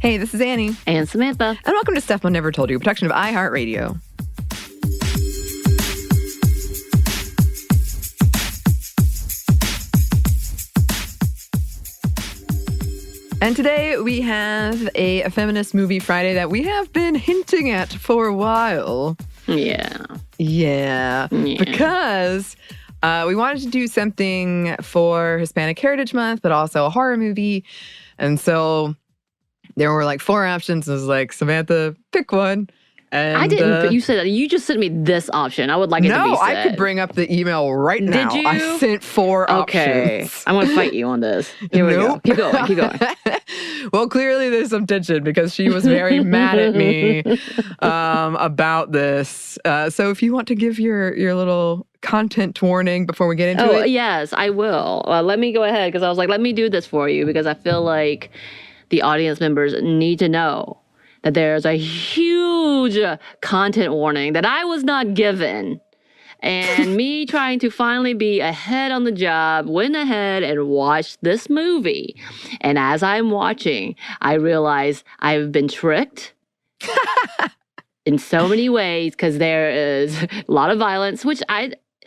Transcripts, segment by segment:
Hey, this is Anney. And Samantha. And welcome to Stuff Mom Never Told You, a production of iHeartRadio. And today we have a Feminist Movie Friday that we have been hinting at for a while. Yeah. Because we wanted to do something for Hispanic Heritage Month, but also a horror movie. And so there were like 4 options. It was like, Samantha, pick one. And I didn't. You said that. You just sent me this option. I would like it to be said. No, I could bring up the email right now. Did you? I sent 4 options. I'm going to fight you on this. Here we go. Keep going. Well, clearly there's some tension because she was very mad at me about this. So if you want to give your little content warning before we get into it. Yes, I will. Let me go ahead because I was like, let me do this for you because I feel like the audience members need to know that there's a huge content warning that I was not given. And me trying to finally be ahead on the job, went ahead and watched this movie. And as I'm watching, I realize I've been tricked in so many ways because there is a lot of violence, which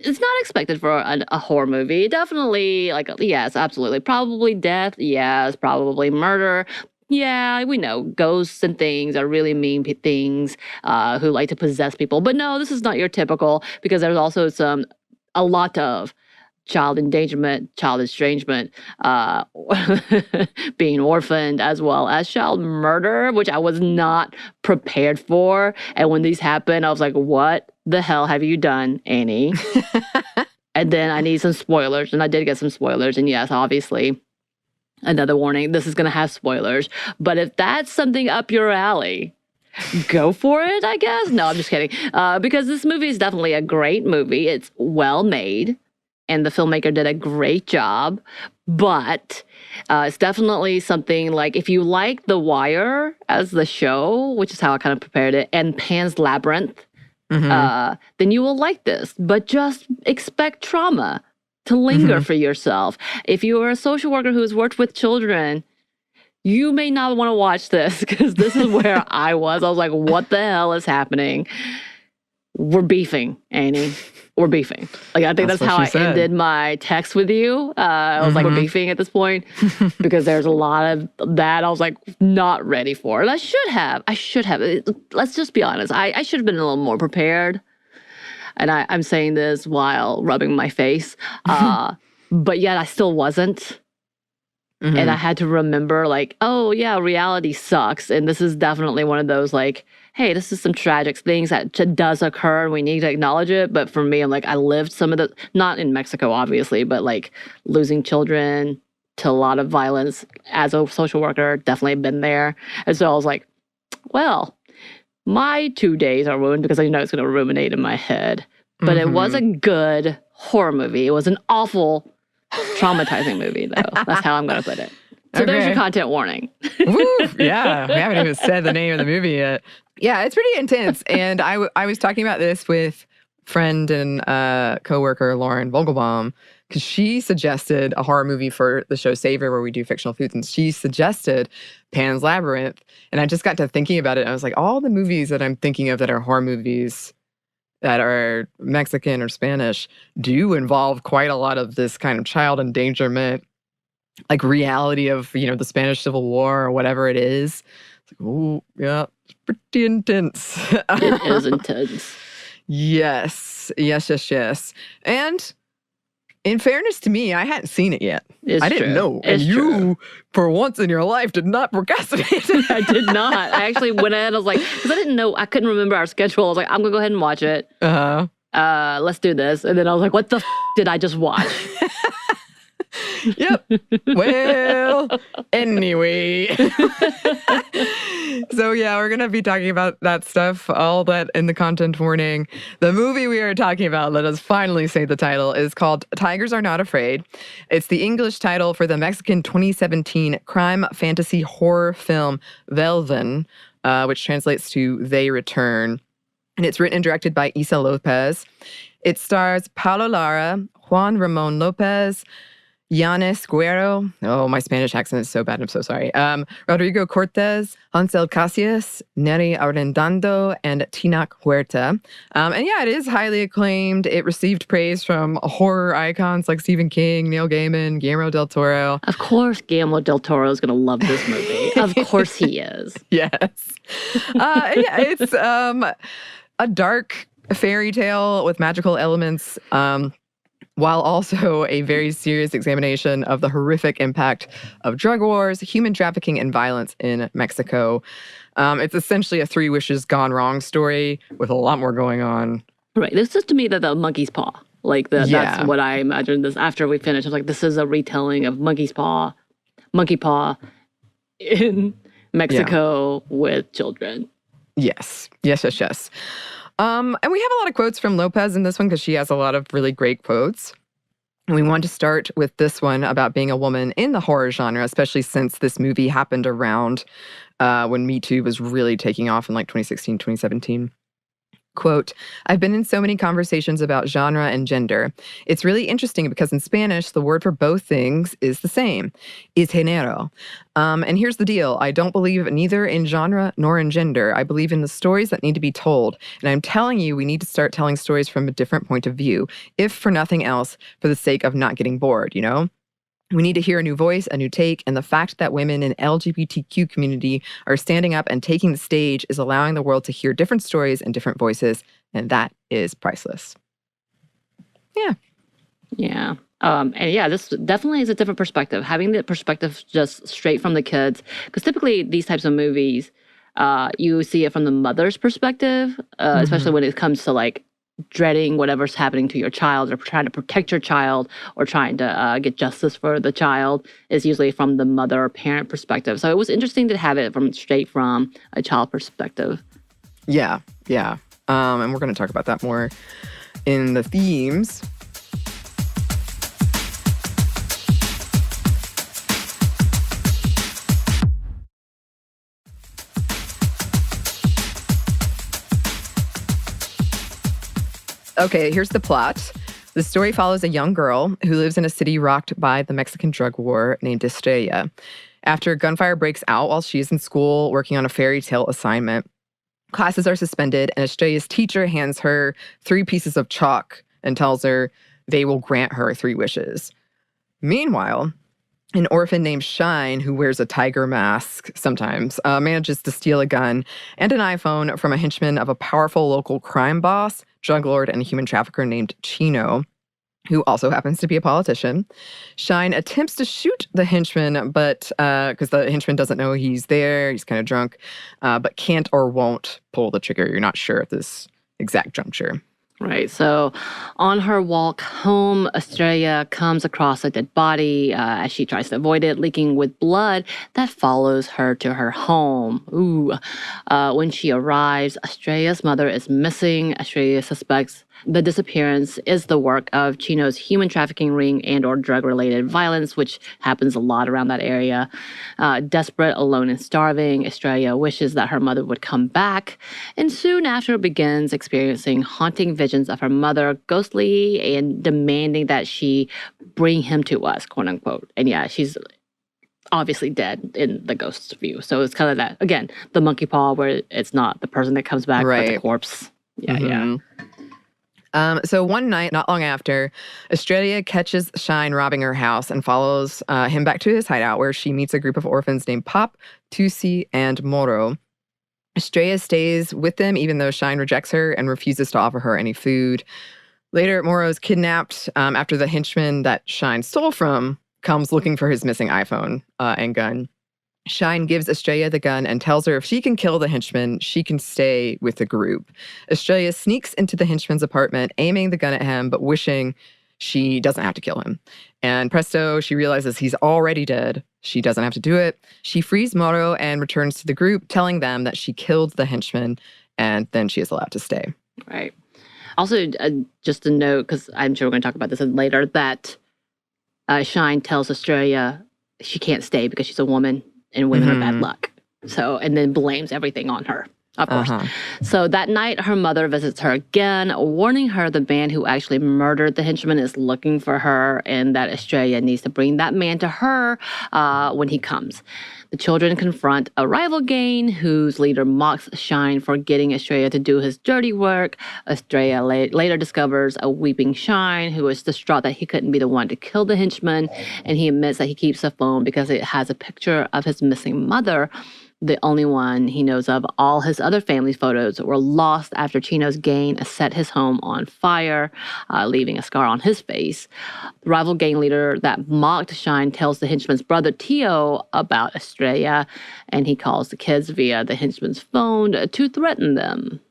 it's not expected for a horror movie. Definitely, yes, absolutely. Probably death, yes. Probably murder. Yeah, we know ghosts and things are really mean things who like to possess people. But no, this is not your typical because there's also a lot of child endangerment, child estrangement, being orphaned, as well as child murder, which I was not prepared for. And when these happened, I was like, what the hell have you done, Anney? And then I need some spoilers, and I did get some spoilers. And yes, obviously, another warning, this is going to have spoilers. But if that's something up your alley, go for it, I guess. No, I'm just kidding. Because this movie is definitely a great movie. It's well made, and the filmmaker did a great job. But it's definitely something like, if you like The Wire as the show, which is how I kind of prepared it, and Pan's Labyrinth, then you will like this. But just expect trauma to linger for yourself. If you are a social worker who has worked with children, you may not want to watch this because this is where I was. I was like, what the hell is happening? We're beefing, Anney. We're beefing. I think that's how I ended my text with you. I was like, we're beefing at this point because there's a lot of that I was like, not ready for. And I should have. Let's just be honest. I should have been a little more prepared. And I'm saying this while rubbing my face. But yet I still wasn't. And I had to remember, oh, yeah, reality sucks. And this is definitely one of those, hey, this is some tragic things that does occur and we need to acknowledge it. But for me, I'm I lived some of the, not in Mexico, obviously, but losing children to a lot of violence as a social worker, definitely been there. And so I was like, well, my 2 days are ruined because I know it's going to ruminate in my head. But it was a good horror movie. It was an awful, traumatizing movie, though. That's how I'm going to put it. So there's your content warning. Woo, yeah, we haven't even said the name of the movie yet. Yeah, it's pretty intense. And I was talking about this with friend and coworker Lauren Vogelbaum because she suggested a horror movie for the show Savior where we do fictional foods. And she suggested Pan's Labyrinth. And I just got to thinking about it. And I was like, all the movies that I'm thinking of that are horror movies that are Mexican or Spanish do involve quite a lot of this kind of child endangerment, reality of, the Spanish Civil War or whatever it is. It's oh, yeah, it's pretty intense. It is intense. Yes. And in fairness to me, I hadn't seen it yet. I didn't know. And you, for once in your life, did not procrastinate. I did not. I actually went ahead. I was like, because I didn't know. I couldn't remember our schedule. I was like, I'm going to go ahead and watch it. Let's do this. And then I was like, what the did I just watch? Yep. Well, anyway. So yeah, we're going to be talking about that stuff, all that in the content warning. The movie we are talking about, let us finally say the title, is called Tigers Are Not Afraid. It's the English title for the Mexican 2017 crime fantasy horror film Velven, which translates to They Return. And it's written and directed by Issa Lopez. It stars Paulo Lara, Juan Ramon Lopez, Yanis Guerrero. Oh, my Spanish accent is so bad. I'm so sorry. Rodrigo Cortez, Hansel Casillas, Neri Arrendando, and Tinac Huerta. And yeah, it is highly acclaimed. It received praise from horror icons like Stephen King, Neil Gaiman, Guillermo del Toro. Of course, Guillermo del Toro is going to love this movie. Of course he is. Yes. Yeah, it's a dark fairy tale with magical elements. While also a very serious examination of the horrific impact of drug wars, human trafficking, and violence in Mexico. It's essentially a Three Wishes Gone Wrong story with a lot more going on. Right. This is to me the monkey's paw. Like that's what I imagined this after we finished. I was like, this is a retelling of monkey paw in Mexico with children. Yes. And we have a lot of quotes from Lopez in this one because she has a lot of really great quotes. And we want to start with this one about being a woman in the horror genre, especially since this movie happened around when Me Too was really taking off in like 2016, 2017. Quote, I've been in so many conversations about genre and gender. It's really interesting because in Spanish, the word for both things is the same, is género. And here's the deal. I don't believe neither in genre nor in gender. I believe in the stories that need to be told. And I'm telling you, we need to start telling stories from a different point of view, if for nothing else, for the sake of not getting bored, you know? We need to hear a new voice, a new take, and the fact that women in LGBTQ community are standing up and taking the stage is allowing the world to hear different stories and different voices, and that is priceless. Yeah. Yeah. And yeah, this definitely is a different perspective. Having the perspective just straight from the kids, because typically these types of movies, you see it from the mother's perspective, especially when it comes to like dreading whatever's happening to your child or trying to protect your child or trying to get justice for the child is usually from the mother or parent perspective. So it was interesting to have it straight from a child perspective. Yeah. And we're going to talk about that more in the themes. Okay, here's the plot. The story follows a young girl who lives in a city rocked by the Mexican drug war named Estrella. After gunfire breaks out while she's in school working on a fairy tale assignment, classes are suspended and Estrella's teacher hands her 3 pieces of chalk and tells her they will grant her 3 wishes. Meanwhile, an orphan named Shine, who wears a tiger mask sometimes, manages to steal a gun and an iPhone from a henchman of a powerful local crime boss, drug lord, and human trafficker named Chino, who also happens to be a politician. Shine attempts to shoot the henchman, but because the henchman doesn't know he's there, he's kind of drunk, but can't or won't pull the trigger. You're not sure at this exact juncture. Right. So on her walk home, Estrella comes across a dead body as she tries to avoid it, leaking with blood that follows her to her home. When she arrives, Estrella's mother is missing. Estrella suspects the disappearance is the work of Chino's human trafficking ring and or drug-related violence, which happens a lot around that area. Desperate, alone, and starving, Estrella wishes that her mother would come back, and soon after begins experiencing haunting visions of her mother, ghostly and demanding that she bring him to us, quote unquote. And yeah, she's obviously dead in the ghost's view. So it's kind of that, again, the monkey paw where it's not the person that comes back, but the corpse. Yeah. So one night, not long after, Estrella catches Shine robbing her house and follows him back to his hideout where she meets a group of orphans named Pop, Tusi, and Moro. Estrella stays with them even though Shine rejects her and refuses to offer her any food. Later, Moro is kidnapped after the henchman that Shine stole from comes looking for his missing iPhone and gun. Shine gives Estrella the gun and tells her if she can kill the henchman, she can stay with the group. Estrella sneaks into the henchman's apartment, aiming the gun at him, but wishing she doesn't have to kill him. And presto, she realizes he's already dead. She doesn't have to do it. She frees Moro and returns to the group, telling them that she killed the henchman, and then she is allowed to stay. Right. Also, just a note, because I'm sure we're going to talk about this later, that Shine tells Estrella she can't stay because she's a woman and women are bad luck. So, and then blames everything on her. Of course. So that night, her mother visits her again, warning her the man who actually murdered the henchman is looking for her and that Estrella needs to bring that man to her when he comes. The children confront a rival gang whose leader mocks Shine for getting Estrella to do his dirty work. Estrella later discovers a weeping Shine who is distraught that he couldn't be the one to kill the henchman, and he admits that he keeps the phone because it has a picture of his missing mother, the only one he knows of. All his other family photos were lost after Chino's gang set his home on fire, leaving a scar on his face. The rival gang leader that mocked Shine tells the henchman's brother Tio about Estrella, and he calls the kids via the henchman's phone to threaten them.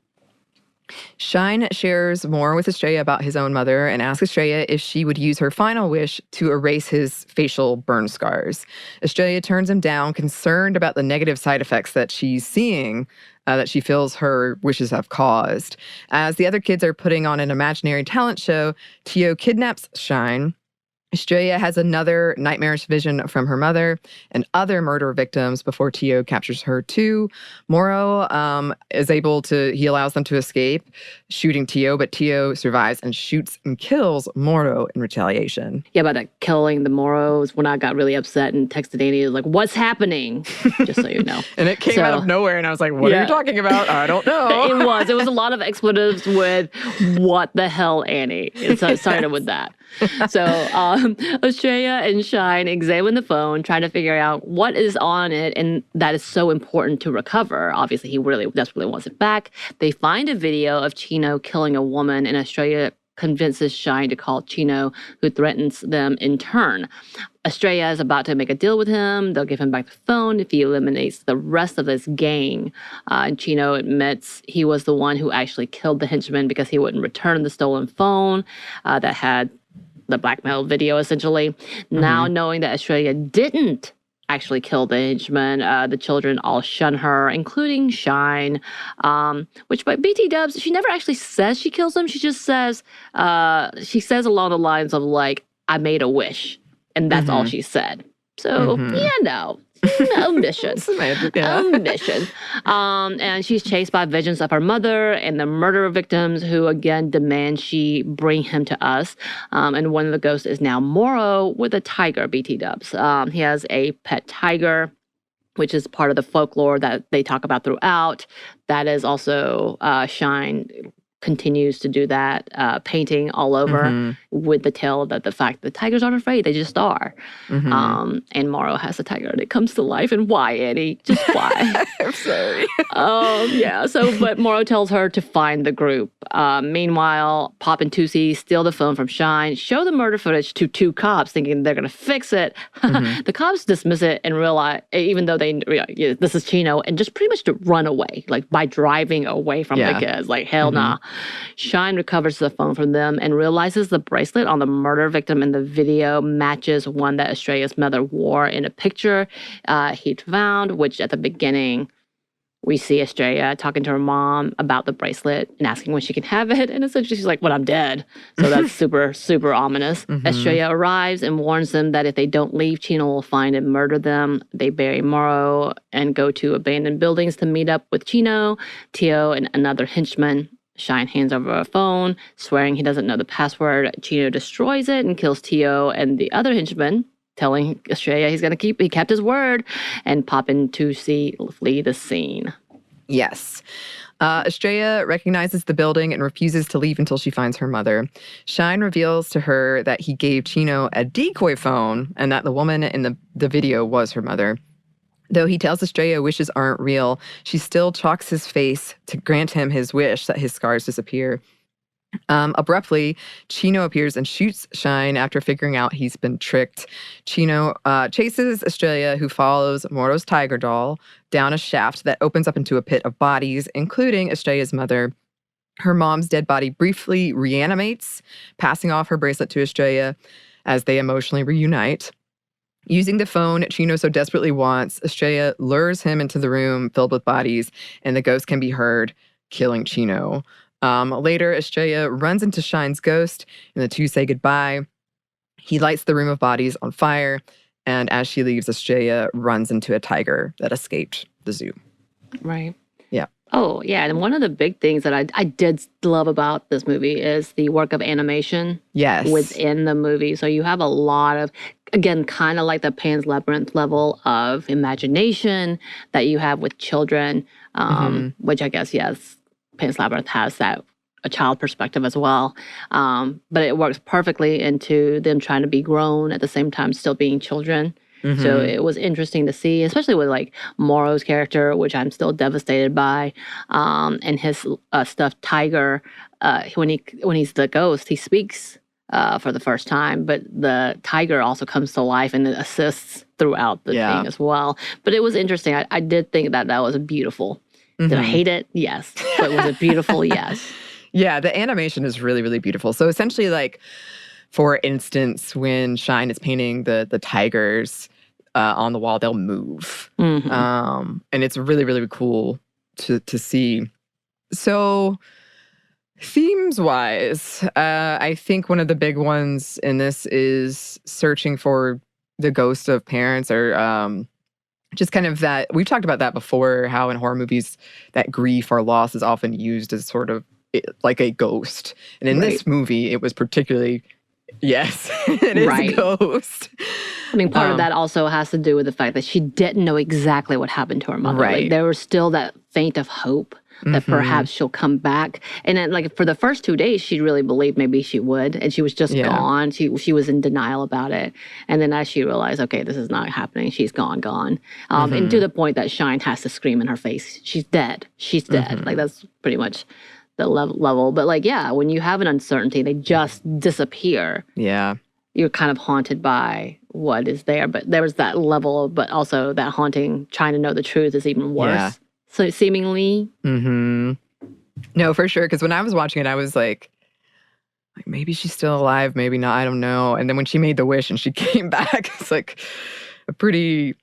Shine shares more with Estrella about his own mother and asks Estrella if she would use her final wish to erase his facial burn scars. Estrella turns him down, concerned about the negative side effects that she's seeing, that she feels her wishes have caused. As the other kids are putting on an imaginary talent show, Tio kidnaps Shine. Estrella has another nightmarish vision from her mother and other murder victims before Tio captures her too. Moro he allows them to escape, shooting Tio, but Tio survives and shoots and kills Moro in retaliation. Yeah, about that killing the Moros, when I got really upset and texted Anney, like, what's happening? Just so you know. And it came out of nowhere, and I was like, what are you talking about? I don't know. It was a lot of expletives with what the hell, Anney. It started with that. So Estrella and Shine examine the phone, trying to figure out what is on it, and that is so important to recover. Obviously, he really desperately wants it back. They find a video of Chino killing a woman, and Estrella convinces Shine to call Chino, who threatens them in turn. Estrella is about to make a deal with him. They'll give him back the phone if he eliminates the rest of this gang. And Chino admits he was the one who actually killed the henchman because he wouldn't return the stolen phone that had the blackmail video, essentially. Now, knowing that Estrella didn't actually kill the henchman, the children all shun her, including Shine, which by BT dubs, she never actually says she kills him. She just says, along the lines of, like, I made a wish. And that's all she said. So, omission. Omission. And she's chased by visions of her mother and the murder victims who, again, demand she bring him to us. And one of the ghosts is now Moro with a tiger, BT dubs. He has a pet tiger, which is part of the folklore that they talk about throughout. That is also Shine continues to do that, painting all over with the tale that the fact that tigers aren't afraid, they just are. And Moro has a tiger that comes to life. And why, Anney? Just why? I'm sorry. But Moro tells her to find the group. Meanwhile, Pop and Tusi steal the phone from Shine, show the murder footage to two cops, thinking they're going to fix it. The cops dismiss it and realize, even though they this is Chino, and just pretty much to run away, like by driving away from the kids. Like, hell nah. Shine recovers the phone from them and realizes the bracelet on the murder victim in the video matches one that Estrella's mother wore in a picture he'd found, which at the beginning we see Estrella talking to her mom about the bracelet and asking when she can have it. And essentially she's like, well, I'm dead. So that's super, super ominous. Estrella arrives and warns them that if they don't leave, Chino will find and murder them. They bury Moro and go to abandoned buildings to meet up with Chino, Tio, and another henchman. Shine hands over a phone, swearing he doesn't know the password. Chino destroys it and kills Tio and the other henchman, telling Estrella he kept his word, and Pop and Tusi flee the scene. Yes. Estrella recognizes the building and refuses to leave until she finds her mother. Shine reveals to her that he gave Chino a decoy phone and that the woman in the video was her mother. Though he tells Estrella wishes aren't real, she still chalks his face to grant him his wish that his scars disappear. Abruptly, Chino appears and shoots Shine after figuring out he's been tricked. Chino chases Estrella, who follows Moro's tiger doll down a shaft that opens up into a pit of bodies, including Estrella's mother. Her mom's dead body briefly reanimates, passing off her bracelet to Estrella as they emotionally reunite. Using the phone Chino so desperately wants, Estrella lures him into the room filled with bodies, and the ghost can be heard killing Chino. Later, Estrella runs into Shine's ghost, and the two say goodbye. He lights the room of bodies on fire, and as she leaves, Estrella runs into a tiger that escaped the zoo. Right. Yeah. Oh, yeah. And one of the big things that I did love about this movie is the work of animation Yes. within the movie. So you have a lot of, again, kind of like the Pan's Labyrinth level of imagination that you have with children, which I guess, yes, Pan's Labyrinth has that a child perspective as well. But it works perfectly into them trying to be grown at the same time still being children. So it was interesting to see, especially with like Morrow's character, which I'm still devastated by, and his stuffed tiger. When he's the ghost, he speaks for the first time, but the tiger also comes to life and assists throughout the thing as well. But it was interesting. I did think that was beautiful. Did I hate it? Yes. But was it beautiful? Yes. Yeah, the animation is really, really beautiful. So essentially, like, for instance, when Shine is painting the tigers on the wall, they'll move. And it's really, really cool to see. So themes-wise, I think one of the big ones in this is searching for the ghost of parents, or just kind of that. We've talked about that before, how in horror movies that grief or loss is often used as sort of like a ghost. And in this movie, it was particularly, yes, it is a ghost. I mean, part of that also has to do with the fact that she didn't know exactly what happened to her mother. Like, there was still that faint of hope that perhaps she'll come back. And then, like, for the first 2 days, she really believed maybe she would. And she was just gone. She was in denial about it. And then as she realized, okay, this is not happening, she's gone. And to the point that Shine has to scream in her face, she's dead. She's dead. Like, that's pretty much the level. But like, yeah, when you have an uncertainty, they just disappear. Yeah. You're kind of haunted by what is there. But there was that level, but also that haunting, trying to know the truth is even worse. Yeah. So seemingly. No, for sure. Because when I was watching it, I was like, maybe she's still alive, maybe not, I don't know. And then when she made the wish and she came back, it's like a pretty,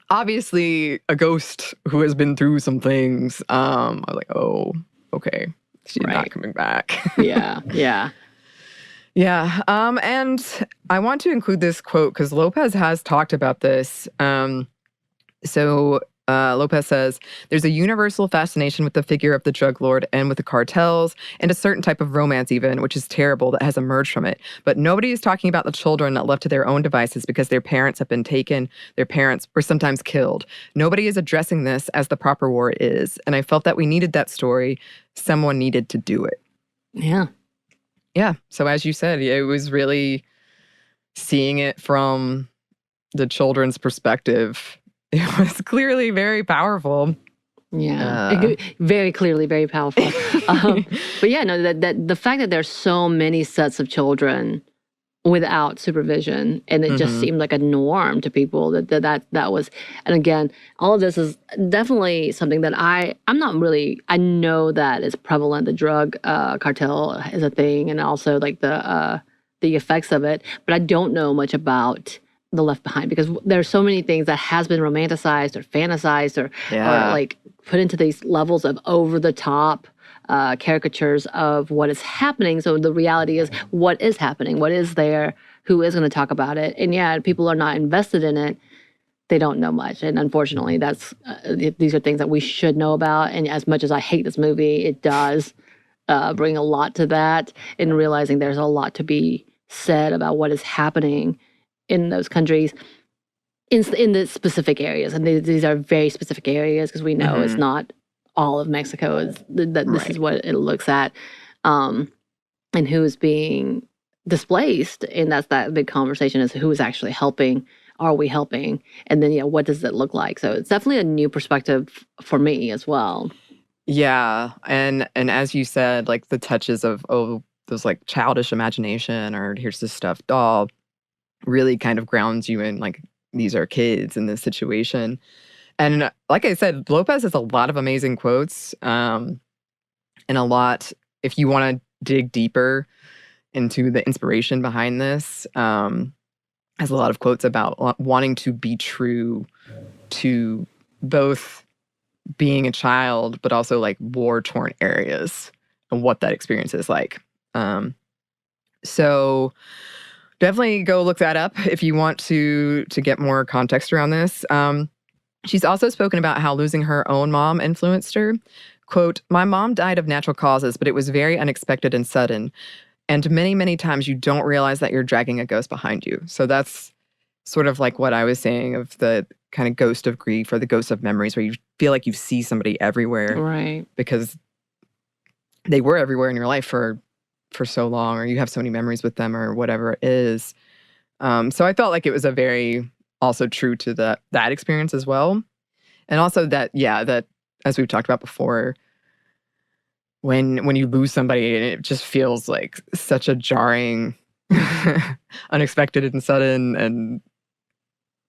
obviously a ghost who has been through some things. I was like, oh, okay. She's not coming back. Yeah. Yeah. And I want to include this quote because Lopez has talked about this. Lopez says, there's a universal fascination with the figure of the drug lord and with the cartels and a certain type of romance even, which is terrible, that has emerged from it. But nobody is talking about the children that left to their own devices because their parents have been taken, their parents were sometimes killed. Nobody is addressing this as the proper war is. And I felt that we needed that story. Someone needed to do it. Yeah. Yeah. So as you said, it was really seeing it from the children's perspective. It was clearly very powerful. Yeah, very clearly very powerful. But yeah, no, that the fact that there's so many sets of children without supervision, and it just seemed like a norm to people that was. And again, all of this is definitely something that I'm not really. I know that it's prevalent. The drug cartel is a thing, and also like the effects of it. But I don't know much about the Left Behind, because there's so many things that has been romanticized or fantasized or like put into these levels of over the top caricatures of what is happening. So the reality is, what is happening? What is there? Who is going to talk about it? And yeah, people are not invested in it. They don't know much. And unfortunately, that's these are things that we should know about. And as much as I hate this movie, it does bring a lot to that, in realizing there's a lot to be said about what is happening in those countries, in the specific areas. And these are very specific areas, because we know it's not all of Mexico. This is what it looks at, and who is being displaced. And that's that big conversation, is who is actually helping. Are we helping? And then, what does it look like? So it's definitely a new perspective for me as well. Yeah. And as you said, like the touches of, those like childish imagination, or here's this stuffed doll, really kind of grounds you in, like, these are kids in this situation. And like I said, Lopez has a lot of amazing quotes, and a lot, if you want to dig deeper into the inspiration behind this, has a lot of quotes about wanting to be true to both being a child, but also like war-torn areas and what that experience is like. So definitely go look that up if you want to get more context around this. She's also spoken about how losing her own mom influenced her. quote, "My mom died of natural causes, but it was very unexpected and sudden. And many, many times you don't realize that you're dragging a ghost behind you." So that's sort of like what I was saying of the kind of ghost of grief or the ghost of memories, where you feel like you see somebody everywhere Right. because they were everywhere in your life for so long, or you have so many memories with them, or whatever it is. So I felt like it was a very also true to that experience as well. And also that, yeah, that as we've talked about before, when you lose somebody and it just feels like such a jarring, unexpected and sudden, and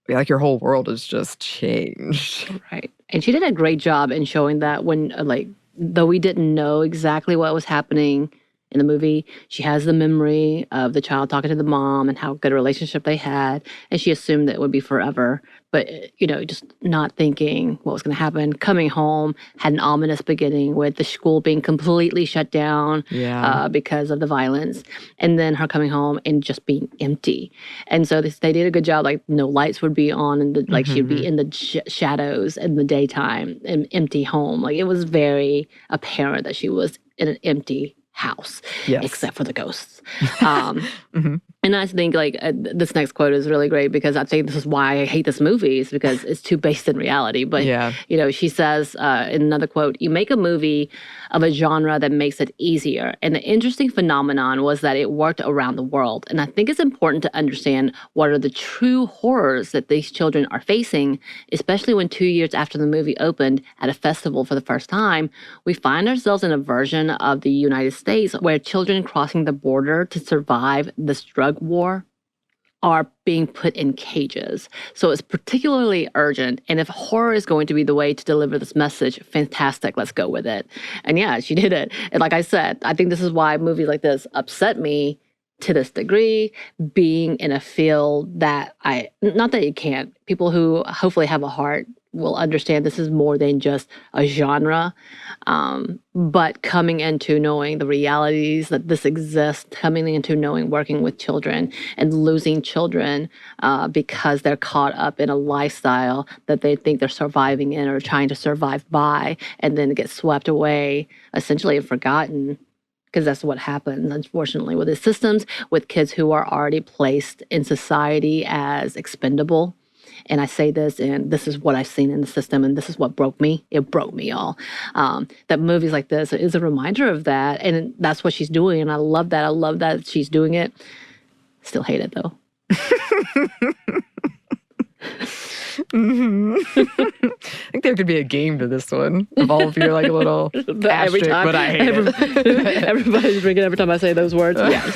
like your whole world has just changed. Right. And she did a great job in showing that when, like, though we didn't know exactly what was happening in the movie, she has the memory of the child talking to the mom and how good a relationship they had. And she assumed that it would be forever. But, just not thinking what was going to happen. Coming home had an ominous beginning with the school being completely shut down because of the violence. And then her coming home and just being empty. And so they did a good job. Like, no lights would be on, and like she'd be in the shadows in the daytime, an empty home. Like, it was very apparent that she was in an empty house, except for the ghosts. And I think, like, this next quote is really great, because I think this is why I hate this movie, is because it's too based in reality. But, she says in another quote, "You make a movie of a genre that makes it easier. And the interesting phenomenon was that it worked around the world. And I think it's important to understand what are the true horrors that these children are facing, especially when 2 years after the movie opened at a festival for the first time, we find ourselves in a version of the United States where children crossing the border to survive this drug war are being put in cages. So it's particularly urgent. And if horror is going to be the way to deliver this message, fantastic, let's go with it." And yeah, she did it. And like I said, I think this is why movies like this upset me to this degree, being in a field that not that you can't, people who hopefully have a heart will understand this is more than just a genre. But coming into knowing the realities that this exists, coming into knowing working with children and losing children because they're caught up in a lifestyle that they think they're surviving in or trying to survive by, and then get swept away, essentially, and forgotten. Because that's what happens, unfortunately, with the systems, with kids who are already placed in society as expendable. And I say this, and this is what I've seen in the system, and this is what broke me. It broke me, y'all. That movies like this is a reminder of that, and that's what she's doing, and I love that. I love that she's doing it. Still hate it, though. I think there could be a game to this one of all of your like little every time, but I hate it. Everybody's drinking every time I say those words. Yes.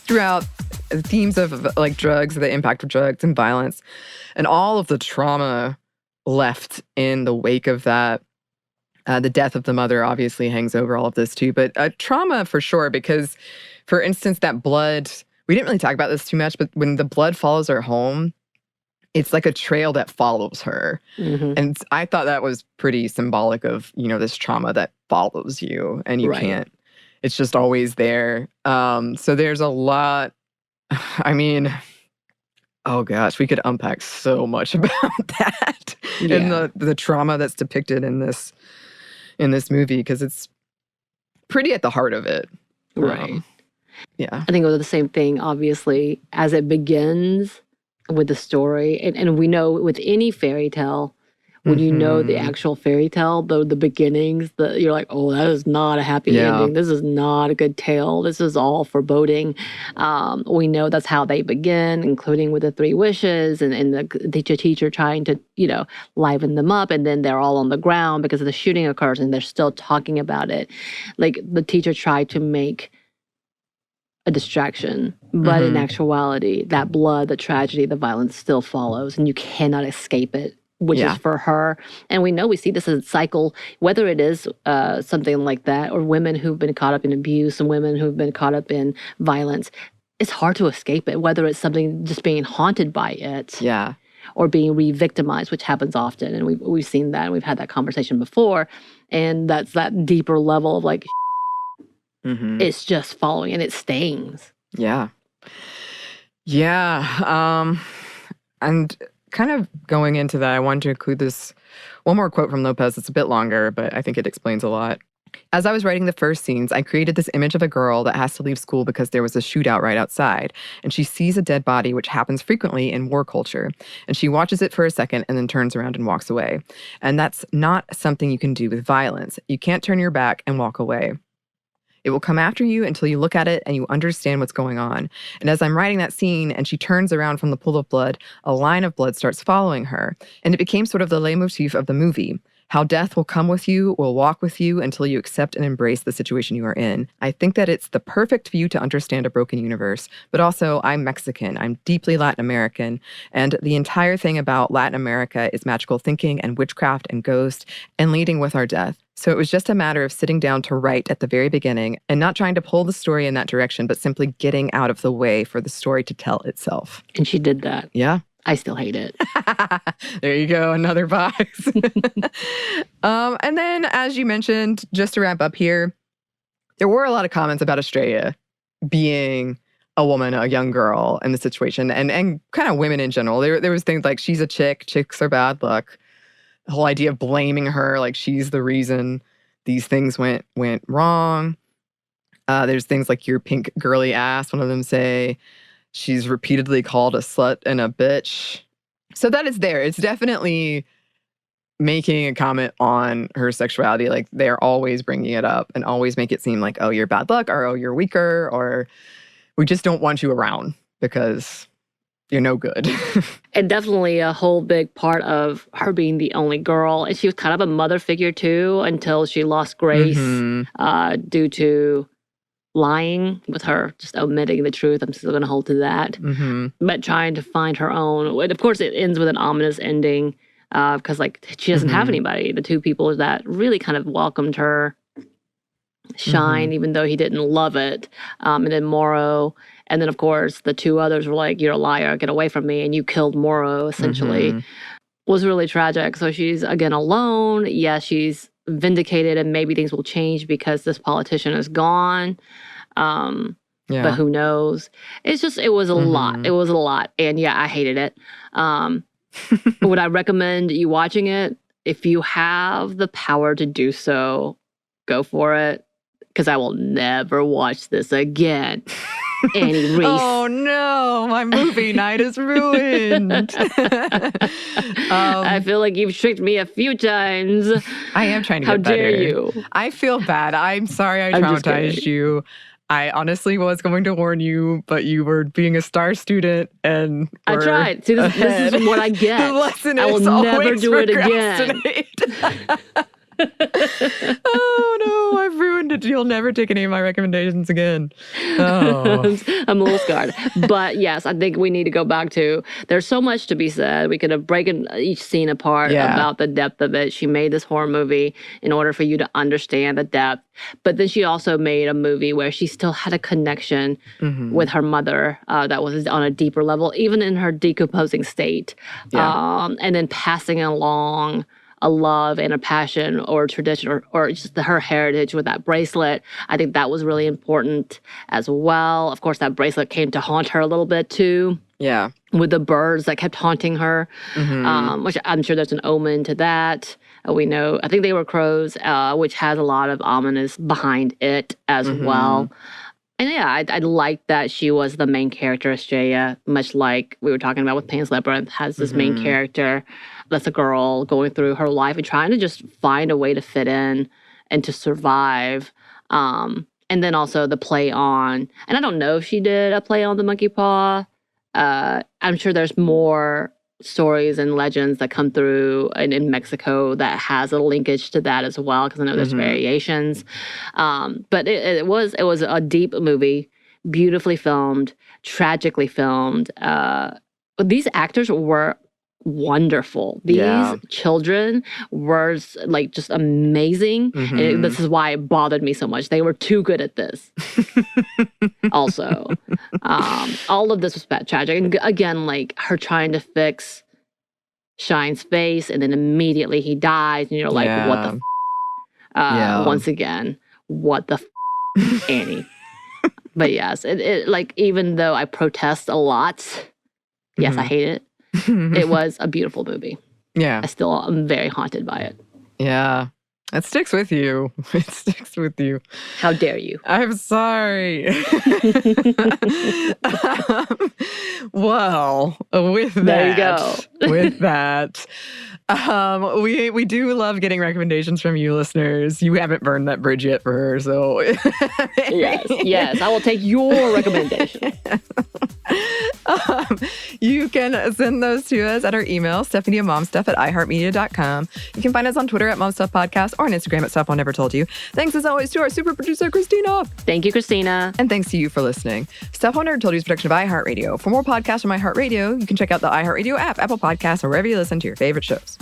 Throughout the themes of like drugs, the impact of drugs and violence, and all of the trauma left in the wake of that. The death of the mother obviously hangs over all of this too, but trauma for sure, because, for instance, that blood, we didn't really talk about this too much, but when the blood follows her home, it's like a trail that follows her. Mm-hmm. And I thought that was pretty symbolic of, this trauma that follows you and you can't. It's just always there. So there's a lot. I mean, oh gosh, we could unpack so much about that and the trauma that's depicted in this movie, because it's pretty at the heart of it. Right. Yeah. I think it was the same thing, obviously, as it begins with the story. And we know with any fairy tale, when you know the actual fairy tale, the beginnings, you're like, oh, that is not a happy ending. This is not a good tale. This is all foreboding. We know that's how they begin, including with the 3 wishes and the teacher trying to, liven them up. And then they're all on the ground because the shooting occurs and they're still talking about it. Like, the teacher tried to make a distraction, but in actuality, that blood, the tragedy, the violence still follows, and you cannot escape it. Which is for her. And we see this as a cycle, whether it is something like that, or women who've been caught up in abuse and women who've been caught up in violence. It's hard to escape it, whether it's something just being haunted by it. Yeah. or being re-victimized, which happens often. And we've seen that, and we've had that conversation before. And that's that deeper level of like, it's just following and it stings. Yeah. Yeah. And kind of going into that, I wanted to include this one more quote from Lopez. It's a bit longer, but I think it explains a lot. As I was writing the first scenes, I created this image of a girl that has to leave school because there was a shootout right outside, and she sees a dead body, which happens frequently in war culture, and she watches it for a second and then turns around and walks away. And that's not something you can do with violence. You can't turn your back and walk away. It will come after you until you look at it and you understand what's going on. And as I'm writing that scene and she turns around from the pool of blood, a line of blood starts following her. And it became sort of the leitmotif of the movie. How death will come with you, will walk with you until you accept and embrace the situation you are in. I think that it's the perfect view to understand a broken universe, but also I'm Mexican, I'm deeply Latin American, and the entire thing about Latin America is magical thinking and witchcraft and ghost and leading with our death. So it was just a matter of sitting down to write at the very beginning and not trying to pull the story in that direction, but simply getting out of the way for the story to tell itself. And she did that. Yeah. I still hate it. There you go, another box. And then, as you mentioned, just to wrap up here, there were a lot of comments about Estrella being a woman, a young girl in the situation, and kind of women in general. There was things like she's a chick, chicks are bad luck. The whole idea of blaming her, like she's the reason these things went wrong. There's things like your pink girly ass, one of them say. She's repeatedly called a slut and a bitch. So that is there. It's definitely making a comment on her sexuality. Like they're always bringing it up and always make it seem like, oh, you're bad luck, or oh, you're weaker, or we just don't want you around because you're no good. And definitely a whole big part of her being the only girl. And she was kind of a mother figure too until she lost Grace due to lying with her, just omitting the truth. I'm still going to hold to that. But trying to find her own. And of course, it ends with an ominous ending because like she doesn't have anybody. The two people that really kind of welcomed her shine, even though he didn't love it. And then Morrow. And then, of course, the two others were like, you're a liar, get away from me. And you killed Morrow, essentially. Was really tragic. So she's, again, alone. Yeah, she's vindicated and maybe things will change because this politician is gone. But who knows? It's just, it was a lot. It was a lot. And yeah, I hated it. Would I recommend you watching it? If you have the power to do so, go for it. Because I will never watch this again. Anney, Reese. Oh no, my movie night is ruined. I feel like you've tricked me a few times. I am trying to How get better. dare you? I feel bad. I'm sorry I traumatized you. I honestly was going to warn you, but you were being a star student and I tried. See, this is what I get. The lesson I will is never do it again. Oh no, I've ruined it. You'll never take any of my recommendations again. Oh. I'm a little scarred. But yes, I think we need to go back to, there's so much to be said. We could have broken each scene apart about the depth of it. She made this horror movie in order for you to understand the depth. But then she also made a movie where she still had a connection with her mother that was on a deeper level, even in her decomposing state. And then passing along a love and a passion or tradition or just her heritage with that bracelet. I think that was really important as well. Of course, that bracelet came to haunt her a little bit too. Yeah. With the birds that kept haunting her, which I'm sure there's an omen to that. We know, I think they were crows, which has a lot of ominous behind it as well. And yeah, I like that she was the main character, Estrella, much like we were talking about with Pan's Labyrinth, has this main character that's a girl going through her life and trying to just find a way to fit in and to survive. And then also the play on, and I don't know if she did a play on the monkey paw. I'm sure there's more stories and legends that come through in Mexico that has a linkage to that as well, because I know there's variations. But it was a deep movie, beautifully filmed, tragically filmed. These actors were wonderful. These children were like just amazing. And this is why it bothered me so much. They were too good at this. Also, all of this was tragic. And again, like her trying to fix Shine's face, and then immediately he dies, and you're like, what the once again, what the Anney. But yes, it like, even though I protest a lot, yes, I hate it. It was a beautiful movie. Yeah. I still am very haunted by it. Yeah. It sticks with you. It sticks with you. How dare you? I'm sorry. Well, with that, there you go. With that, we do love getting recommendations from you listeners. You haven't burned that bridge yet for her, so yes, I will take your recommendation. You can send those to us at our email, stephaniemomstuff@iheartmedia.com. You can find us on Twitter at momstuffpodcast or on Instagram at Stuff I Never Told You. Thanks as always to our super producer, Christina. Thank you, Christina. And thanks to you for listening. Stuff I Never Told You is a production of iHeartRadio. For more podcasts from iHeartRadio, you can check out the iHeartRadio app, Apple Podcasts, or wherever you listen to your favorite shows.